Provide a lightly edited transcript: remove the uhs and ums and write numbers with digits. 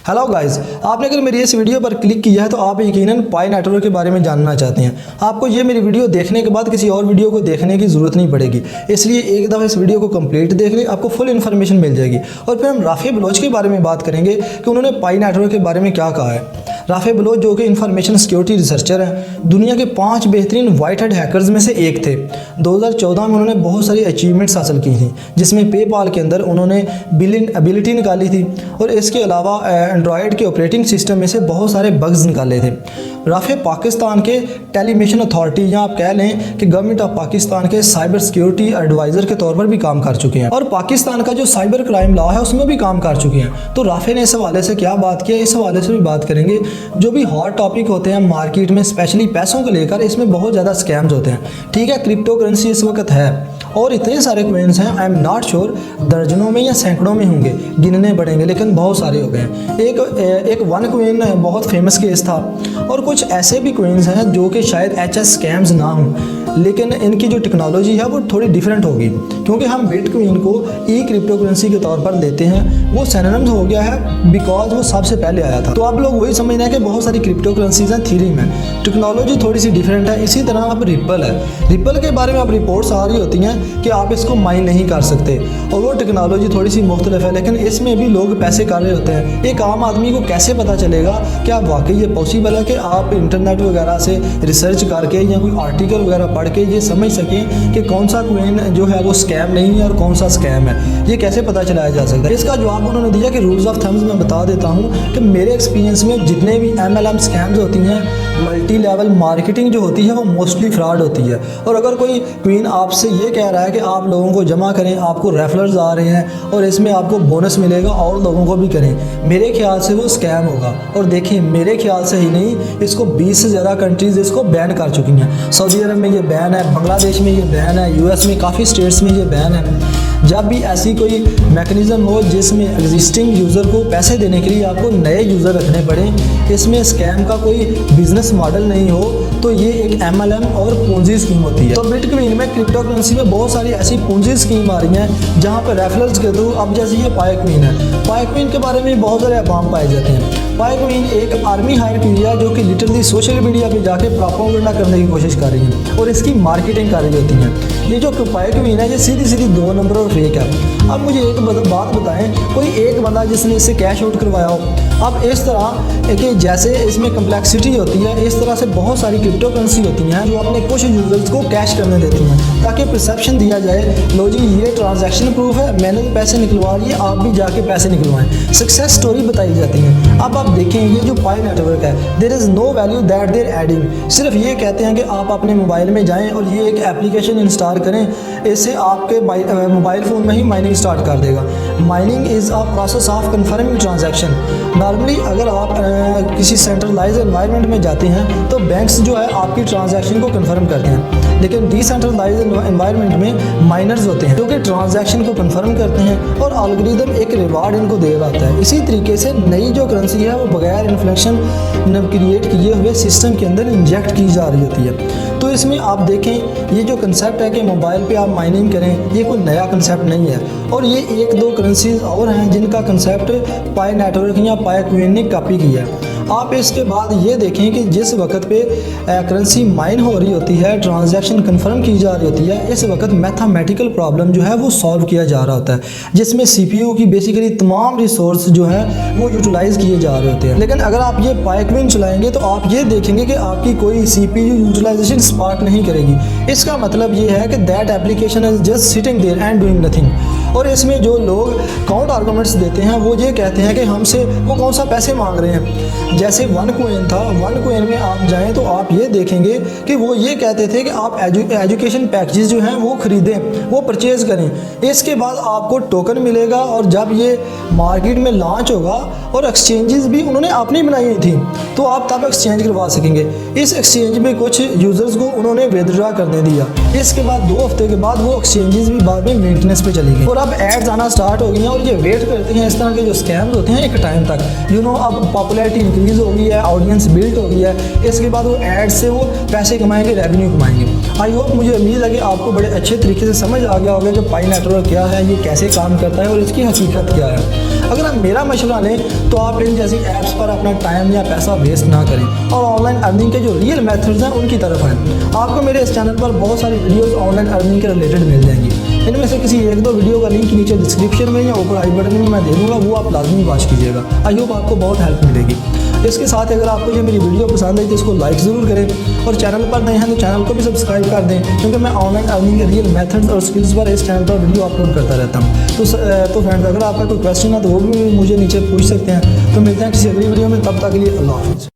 Hello guys, आपने अगर मेरी इस वीडियो पर क्लिक किया है तो आप यकीनन पाई नेटवर्क के बारे में जानना चाहते हैं। आपको ये मेरी वीडियो देखने के बाद किसी और वीडियो को देखने की ज़रूरत नहीं पड़ेगी, इसलिए एक दफ़ा इस वीडियो को कंप्लीट देख लें, आपको फुल इन्फॉर्मेशन मिल जाएगी। और फिर हम राफी बलोच के बारे में बात करेंगे कि उन्होंने पाई नेटवर्क के बारे में क्या कहा है। राफी बलोच जो कि इंफॉर्मेशन सिक्योरिटी रिसर्चर हैं, दुनिया के 5 बेहतरीन वाइट हैट हैकर्स में से एक थे। 2014 में उन्होंने बहुत सारी अचीवमेंट्स हासिल की थी, जिसमें पेपाल के अंदर उन्होंने बिलियन एबिलिटी निकाली थी और इसके अलावा एंड्रॉयड के ऑपरेटिंग सिस्टम में से बहुत सारे बग्स निकाले थे। राफी पाकिस्तान के टेलीमेशन अथॉरिटी या आप कह लें कि गवर्नमेंट ऑफ पाकिस्तान के साइबर सिक्योरिटी एडवाइज़र के तौर पर भी काम कर चुके हैं और पाकिस्तान का जो साइबर क्राइम लॉ है उसमें भी काम कर चुके हैं। तो राफी ने इस हवाले से क्या बात किया, इस हवाले से भी बात करेंगे। जो भी हॉट टॉपिक होते हैं मार्केट में, स्पेशली पैसों को लेकर, इसमें बहुत ज़्यादा स्कैम्स होते हैं। ठीक है, क्रिप्टो करेंसी इस वक्त है और इतने सारे कोइंस हैं, आई एम नॉट श्योर दर्जनों में या सैकड़ों में होंगे, गिनने पड़ेंगे, लेकिन बहुत सारे हो गए हैं। एक वन कोइन बहुत फेमस केस था और कुछ ऐसे भी कोइंस हैं जो कि शायद एचएस स्कैम्स ना हों, लेकिन इनकी जो टेक्नोलॉजी है वो थोड़ी डिफरेंट होगी, क्योंकि हम बिटकॉइन को ई क्रिप्टो करेंसी के तौर पर लेते हैं। वो सिनोनिम्स हो गया है बिकॉज वो सबसे पहले आया था। तो आप लोग वही समझना है कि बहुत सारी क्रिप्टो करेंसीज हैं, थ्योरी में टेक्नोलॉजी थोड़ी सी डिफरेंट है। इसी तरह अब रिपल है, रिपल के बारे में अब रिपोर्ट्स आ रही होती हैं कि आप इसको माइन नहीं कर सकते और वो टेक्नोलॉजी थोड़ी सी मुख्तलिफ है, लेकिन इसमें भी लोग पैसे कर रहे होते हैं। एक आम आदमी को कैसे पता चलेगा कि आप वाकई ये पॉसिबल है कि आप इंटरनेट वगैरह से रिसर्च करके या कोई आर्टिकल वगैरह पढ़ के ये समझ सकें कि कौन सा कोइन जो है वो स्कैम नहीं है और कौन सा स्कैम है, ये कैसे पता चलाया जा सकता है। इसका जवाब उन्होंने दिया कि रूल्स ऑफ थम्स मैं बता देता हूँ कि मेरे एक्सपीरियंस में जितने भी MLM स्कैम्स होती हैं, मल्टी लेवल मार्केटिंग जो होती है वो मोस्टली फ्रॉड होती है। और अगर कोई क्वीन आपसे ये कह रहा है कि आप लोगों को जमा करें, आपको रेफरल्स आ रहे हैं और इसमें आपको बोनस मिलेगा और लोगों को भी करें, मेरे ख्याल से वो स्कैम होगा। और देखिए, मेरे ख्याल से ही नहीं, इसको 20 से ज़्यादा कंट्रीज़ इसको बैन कर चुकी हैं। सऊदी अरब में ये बैन है, बांग्लादेश में ये बैन है, US में काफ़ी स्टेट्स में ये बैन है। जब भी ऐसी कोई मैकेनिज़्म हो जिसमें एग्जिस्टिंग यूज़र को पैसे देने के लिए आपको नए यूज़र रखने पड़े, इसमें स्कैम का कोई बिजनेस मॉडल नहीं हो, तो ये एक MLM और पूंजी स्कीम होती है। तो बिटकॉइन में, क्रिप्टो करेंसी में बहुत सारी ऐसी पूंजी स्कीम आ रही हैं जहाँ पर रेफरल्स के थ्रू, अब जैसे ये पाईकॉइन है, पाईकॉइन के बारे में बहुत सारे अफवाह पाए जाते हैं। पाईकॉइन एक आर्मी हायर की है जो कि लिटरली सोशल मीडिया पे जाके प्रोपेगेंडा करने की कोशिश कर रही है और इसकी मार्केटिंग कर रही होती है। ये जो पाईकॉइन है ये सीधी सीधी 2 नंबर और फेक है। अब मुझे एक बात बताएं, कोई एक बंदा जिसने इससे कैश आउट करवाया हो, अब इस तरह कि जैसे इसमें कम्प्लेक्सिटी होती है, इस तरह से बहुत सारी क्रिप्टो करेंसी होती हैं जो अपने कुछ यूजर्स को कैश करने देती हैं ताकि परसेप्शन दिया जाए, लो जी ये ट्रांजैक्शन प्रूफ है, मैंने तो पैसे निकलवा लिए, आप भी जाके पैसे निकलवाएं। सक्सेस स्टोरी बताई जाती है। अब आप देखें, ये जो पाई नेटवर्क है, there is no value that there adding. सिर्फ ये कहते हैं कि आप अपने मोबाइल में जाएँ और ये एक एप्लीकेशन इंस्टॉल करें, इससे आपके मोबाइल फ़ोन में ही माइनिंग स्टार्ट कर देगा। Mining is a process of confirming transaction. Normally अगर आप किसी सेंट्रलाइज एनवायरनमेंट में जाते हैं तो बैंक्स जो है आपकी ट्रांजैक्शन को कंफर्म करते हैं, लेकिन डिसेंट्रलाइज एनवायरनमेंट में माइनर्स होते हैं जो कि ट्रांजैक्शन को कंफर्म करते हैं और एल्गोरिदम एक रिवार्ड इनको दे रहा है। इसी तरीके से नई जो करेंसी है वो बगैर इन्फ्लेशन क्रिएट किए हुए सिस्टम के अंदर इंजेक्ट की जा रही होती है। तो इसमें आप देखें, ये जो कंसेप्ट है कि मोबाइल पे आप माइनिंग करें, ये कोई नया कंसेप्ट नहीं है और ये 1-2 करेंसीज और हैं जिनका कंसेप्ट पाई नेटवर्क या पाईकॉइन ने कॉपी किया है। आप इसके बाद ये देखें कि जिस वक्त पे करेंसी माइन हो रही होती है, ट्रांजैक्शन कंफर्म की जा रही होती है, इस वक्त मैथमेटिकल प्रॉब्लम जो है वो सॉल्व किया जा रहा होता है, जिसमें CPU की बेसिकली तमाम रिसोर्स जो है वो यूटिलाइज़ किए जा रहे होते हैं। लेकिन अगर आप ये पाईकॉइन चलाएंगे तो आप ये देखेंगे कि आपकी कोई CPU यूटिलाइजेशन स्पार्क नहीं करेगी। इसका मतलब ये है कि that application is just sitting there and doing nothing. और इसमें जो लोग काउंट आर्गूमेंट्स देते हैं वो ये कहते हैं कि हमसे वो कौन सा पैसे मांग रहे हैं। जैसे वन कोइन था, वन कोइन में आप जाएं तो आप ये देखेंगे कि वो ये कहते थे कि आप एजुकेशन पैकेजेस जो हैं वो ख़रीदें, वो परचेज़ करें, इसके बाद आपको टोकन मिलेगा और जब ये मार्केट में लॉन्च होगा और एक्सचेंजेस भी उन्होंने अपनी बनाई हुई थी तो आप तब एक्सचेंज करवा सकेंगे। इस एक्सचेंज में कुछ यूज़र्स को उन्होंने विदड्रॉ करने दिया, इसके बाद 2 हफ्ते के बाद वो एक्सचेंजेस भी बाद में मेंटेनेंस पे चली गई और अब एड्स आना स्टार्ट हो गई हैं और ये वेट करती हैं इस तरह के जो स्कैम्स होते हैं एक टाइम तक। अब पॉपुलैरिटी इंक्रीज़ हो गई है, ऑडियंस बिल्ड हो गई है, इसके बाद वो एड्स से वो पैसे कमाएंगे, रेवेन्यू कमाएंगे। आई होप, मुझे उम्मीद है कि आपको बड़े अच्छे तरीके से समझ आ गया होगा कि पाई नेटवर्क क्या है, ये कैसे काम करता है और इसकी हकीकत क्या है। अगर आप मेरा मशवरा लें तो आप इन जैसी ऐप्स पर अपना टाइम या पैसा वेस्ट ना करें और ऑनलाइन अर्निंग के जो रियल मेथड्स हैं उनकी तरफ आएँ। आपको मेरे इस चैनल पर बहुत सारी वीडियोस ऑनलाइन अर्निंग के रिलेटेड मिल जाएंगी। इनमें से किसी एक दो वीडियो का लिंक नीचे डिस्क्रिप्शन में या ऊपर आई बटन में मैं दे दूँगा, वो आप लाजमी वॉच कीजिएगा। आई होप आपको बहुत हेल्प मिलेगी। इसके साथ अगर आपको ये मेरी वीडियो पसंद आई तो इसको लाइक ज़रूर करें और चैनल पर नए हैं तो चैनल को भी सब्सक्राइब कर दें, क्योंकि मैं ऑनलाइन अर्निंग के रियल मेथड्स और स्किल्स पर इस चैनल पर वीडियो अपलोड करता रहता हूँ। तो फ्रेंड्स, अगर आपका कोई क्वेश्चन है तो वो भी मुझे नीचे पूछ सकते हैं। तो मिलते हैं किसी अगली वीडियो में, तब तक के लिए अल्लाह हाफ़िज़।